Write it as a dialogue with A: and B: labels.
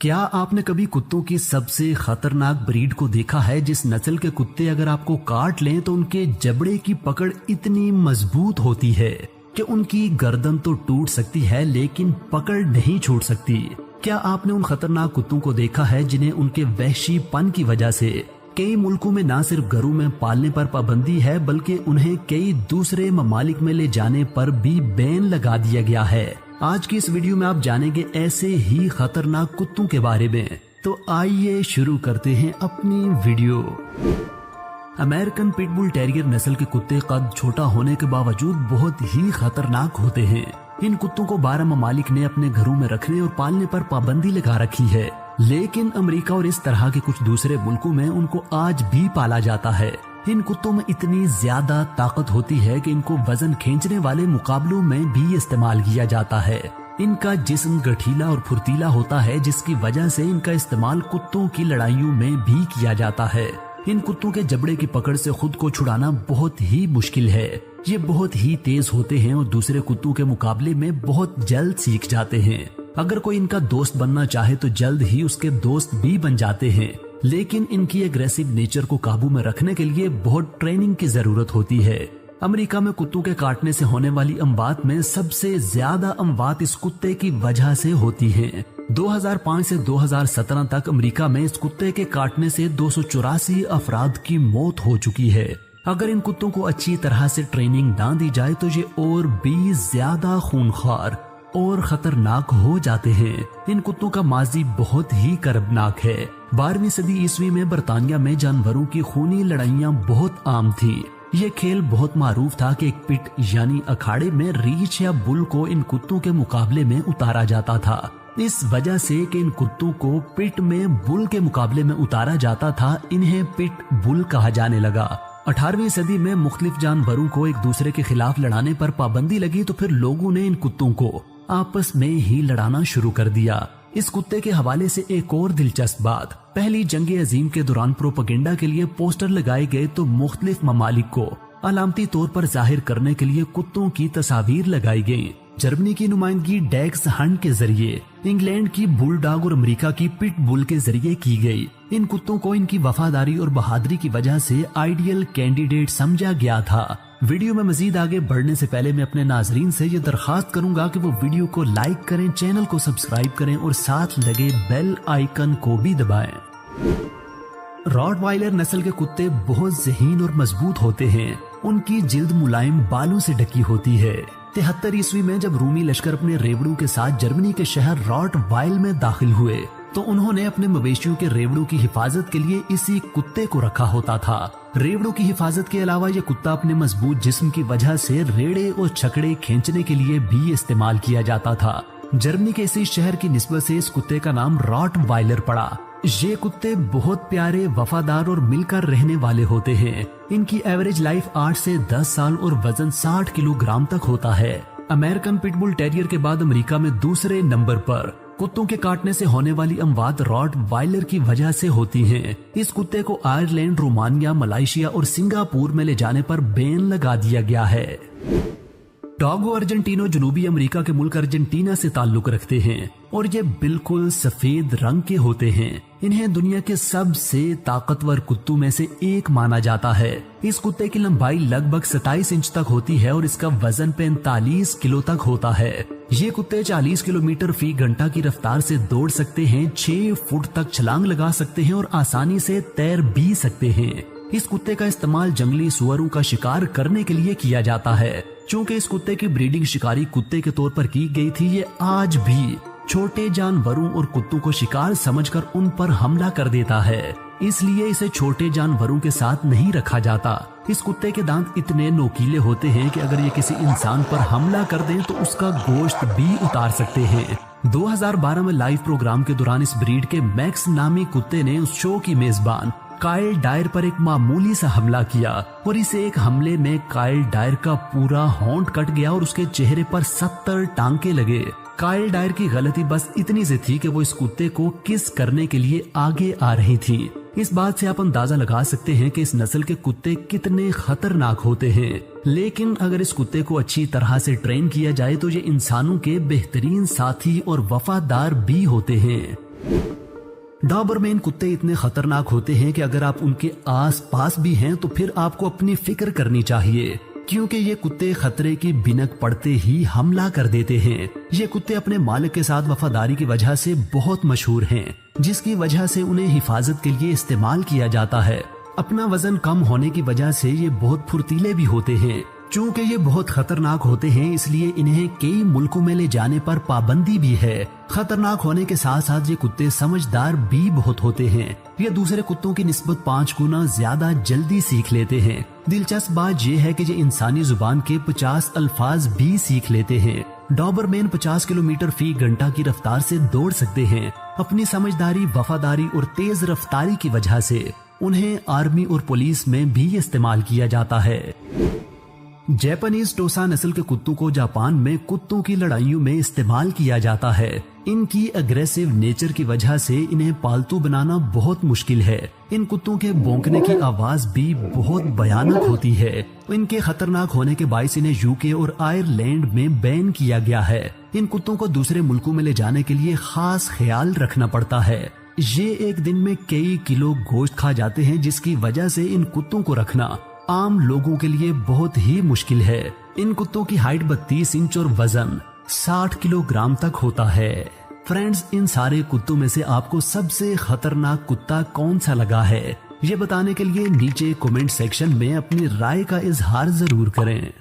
A: क्या आपने कभी कुत्तों की सबसे खतरनाक ब्रीड को देखा है, जिस नस्ल के कुत्ते अगर आपको काट लें तो उनके जबड़े की पकड़ इतनी मजबूत होती है कि उनकी गर्दन तो टूट सकती है लेकिन पकड़ नहीं छूट सकती। क्या आपने उन खतरनाक कुत्तों को देखा है जिन्हें उनके वहशीपन की वजह से कई मुल्कों में न सिर्फ घरों में पालने पर पाबंदी है बल्कि उन्हें कई दूसरे ममालिक में ले जाने पर भी बैन लगा दिया गया है। आज की इस वीडियो में आप जानेंगे ऐसे ही खतरनाक कुत्तों के बारे में। तो आइए शुरू करते हैं अपनी वीडियो। अमेरिकन पिटबुल टेरियर नस्ल के कुत्ते कद छोटा होने के बावजूद बहुत ही खतरनाक होते हैं। इन कुत्तों को 12 ममालिक ने अपने घरों में रखने और पालने पर पाबंदी लगा रखी है, लेकिन अमेरिका और इस तरह के कुछ दूसरे मुल्कों में उनको आज भी पाला जाता है। इन कुत्तों में इतनी ज्यादा ताकत होती है कि इनको वजन खींचने वाले मुकाबलों में भी इस्तेमाल किया जाता है। इनका जिस्म गठीला और फुर्तीला होता है, जिसकी वजह से इनका इस्तेमाल कुत्तों की लड़ाइयों में भी किया जाता है। इन कुत्तों के जबड़े की पकड़ से खुद को छुड़ाना बहुत ही मुश्किल है। ये बहुत ही तेज होते हैं और दूसरे कुत्तों के मुकाबले में बहुत जल्द सीख जाते हैं। अगर कोई इनका दोस्त बनना चाहे तो जल्द ही उसके दोस्त भी बन जाते हैं, लेकिन इनकी एग्रेसिव नेचर को काबू में रखने के लिए बहुत ट्रेनिंग की जरूरत होती है। अमेरिका में कुत्तों के काटने से होने वाली अमवात में सबसे ज्यादा अमवात इस कुत्ते की वजह से होती हैं। 2005 से 2017 तक अमेरिका में इस कुत्ते के काटने से 284 अफराद की मौत हो चुकी है। अगर इन कुत्तों को अच्छी तरह से ट्रेनिंग ना दी जाए तो ये और भी ज्यादा खूनखार और खतरनाक हो जाते हैं। इन कुत्तों का माजी बहुत ही कर्बनाक है। 12वीं सदी ईस्वी में बरतानिया में जानवरों की खूनी लड़ाइयां बहुत आम थी। ये खेल बहुत मारूफ था कि एक पिट यानी अखाड़े में रीछ या बुल को इन कुत्तों के मुकाबले में उतारा जाता था। इस वजह से कि इन कुत्तों को पिट में बुल के मुकाबले में उतारा जाता था, इन्हें पिट बुल कहा जाने लगा। 18वीं सदी में मुख्तलिफ जानवरों को एक दूसरे के खिलाफ लड़ाने पर पाबंदी लगी तो फिर लोगों ने इन कुत्तों को आपस में ही लड़ाना शुरू कर दिया। इस कुत्ते के हवाले से एक और दिलचस्प बात, पहली जंग अजीम के दौरान प्रोपेगेंडा के लिए पोस्टर लगाए गए तो मुख्तलिफ ममालिक को अलामती तौर पर जाहिर करने के लिए कुत्तों की तस्वीर लगाई गई। जर्मनी की नुमाइंदगी डैक्स हंट के जरिए, इंग्लैंड की बुलडॉग और अमेरिका की पिट बुल के जरिए की गई। इन कुत्तों को इनकी वफादारी और बहादुरी की वजह से आइडियल कैंडिडेट समझा गया था। वीडियो में मजीद आगे बढ़ने से पहले मैं अपने नाजरीन से ये दरखास्त करूंगा कि वो वीडियो को लाइक करें, चैनल को सब्सक्राइब करें और साथ लगे बेल आइकन को भी दबाएं। रॉटवाइलर नस्ल के कुत्ते बहुत ज़हीन और मजबूत होते हैं। उनकी जिल्द मुलायम बालों से ढकी होती है। 73 ईस्वी में जब रूमी लश्कर अपने रेवड़ों के साथ जर्मनी के शहर रॉटवाइल में दाखिल हुए तो उन्होंने अपने मवेशियों के रेवड़ों की हिफाजत के लिए इसी कुत्ते को रखा होता था। रेवड़ों की हिफाजत के अलावा ये कुत्ता अपने मजबूत जिस्म की वजह से रेड़े और छकड़े खींचने के लिए भी इस्तेमाल किया जाता था। जर्मनी के इसी शहर की निस्बत से इस कुत्ते का नाम रॉटवाइलर पड़ा। ये कुत्ते बहुत प्यारे, वफादार और मिलकर रहने वाले होते हैं। इनकी एवरेज लाइफ 8 से 10 साल और वजन 60 किलोग्राम तक होता है। अमेरिकन पिटबुल टेरियर के बाद अमेरिका में दूसरे नंबर पर कुत्तों के काटने से होने वाली अमवात रॉटवाइलर की वजह से होती हैं। इस कुत्ते को आयरलैंड, रोमानिया, मलाइशिया और सिंगापुर में ले जाने पर बैन लगा दिया गया है। डॉगो अर्जेंटीनो जनूबी अमेरिका के मुल्क अर्जेंटीना से ताल्लुक रखते हैं और ये बिल्कुल सफेद रंग के होते हैं। इन्हें दुनिया के सबसे ताकतवर कुत्तों में से एक माना जाता है। इस कुत्ते की लंबाई लगभग 27 इंच तक होती है और इसका वजन 45 किलो तक होता है। ये कुत्ते 40 किलोमीटर फी घंटा की रफ्तार से दौड़ सकते हैं, 6 फुट तक छलांग लगा सकते हैं और आसानी से तैर भी सकते हैं। इस कुत्ते का इस्तेमाल जंगली सुअरों का शिकार करने के लिए किया जाता है। चूँकि इस कुत्ते की ब्रीडिंग शिकारी कुत्ते के तौर पर की गई थी, ये आज भी छोटे जानवरों और कुत्तों को शिकार समझकर उन पर हमला कर देता है, इसलिए इसे छोटे जानवरों के साथ नहीं रखा जाता। इस कुत्ते के दांत इतने नोकीले होते हैं कि अगर ये किसी इंसान पर हमला कर दें तो उसका गोश्त भी उतार सकते हैं। 2012 में लाइव प्रोग्राम के दौरान इस ब्रीड के मैक्स नामी कुत्ते ने उस शो की मेजबान काइल डायर पर एक मामूली सा हमला किया और इस एक हमले में काइल डायर का पूरा होंठ कट गया और उसके चेहरे पर 70 टांके लगे। काइल डायर की गलती बस इतनी सी थी कि वो इस कुत्ते को किस करने के लिए आगे आ रही थी। इस बात से आप अंदाजा लगा सकते हैं कि इस नस्ल के कुत्ते कितने खतरनाक होते हैं। लेकिन अगर इस कुत्ते को अच्छी तरह से ट्रेन किया जाए तो ये इंसानों के बेहतरीन साथी और वफादार भी होते हैं। डॉबरमैन कुत्ते इतने खतरनाक होते हैं कि अगर आप उनके आस पास भी हैं तो फिर आपको अपनी फिक्र करनी चाहिए, क्योंकि ये कुत्ते खतरे की बिनक पड़ते ही हमला कर देते हैं। ये कुत्ते अपने मालिक के साथ वफादारी की वजह से बहुत मशहूर हैं, जिसकी वजह से उन्हें हिफाजत के लिए इस्तेमाल किया जाता है। अपना वजन कम होने की वजह से ये बहुत फुर्तीले भी होते हैं। चूंकि ये बहुत खतरनाक होते हैं, इसलिए इन्हें कई मुल्कों में ले जाने पर पाबंदी भी है। खतरनाक होने के साथ साथ ये कुत्ते समझदार भी बहुत होते हैं। ये दूसरे कुत्तों की निस्बत 5 गुना ज्यादा जल्दी सीख लेते हैं। दिलचस्प बात यह है कि ये इंसानी जुबान के 50 अल्फाज भी सीख लेते हैं। डॉबरमैन 50 किलोमीटर फी घंटा की रफ्तार से दौड़ सकते हैं। अपनी समझदारी, वफादारी और तेज रफ्तारी की वजह से उन्हें आर्मी और पुलिस में भी इस्तेमाल किया जाता है। जापानीज टोसा नस्ल के कुत्तों को जापान में कुत्तों की लड़ाइयों में इस्तेमाल किया जाता है। इनकी अग्रेसिव नेचर की वजह से इन्हें पालतू बनाना बहुत मुश्किल है। इन कुत्तों के भौंकने की आवाज भी बहुत भयानक होती है। इनके खतरनाक होने के बायस इन्हें यूके और आयरलैंड में बैन किया गया है। इन कुत्तों को दूसरे मुल्कों में ले जाने के लिए खास ख्याल रखना पड़ता है। ये एक दिन में कई किलो गोश्त खा जाते हैं, जिसकी वजह से इन कुत्तों को रखना आम लोगों के लिए बहुत ही मुश्किल है। इन कुत्तों की हाइट 32 इंच और वजन 60 किलोग्राम तक होता है। फ्रेंड्स, इन सारे कुत्तों में से आपको सबसे खतरनाक कुत्ता कौन सा लगा है, ये बताने के लिए नीचे कमेंट सेक्शन में अपनी राय का इजहार जरूर करें।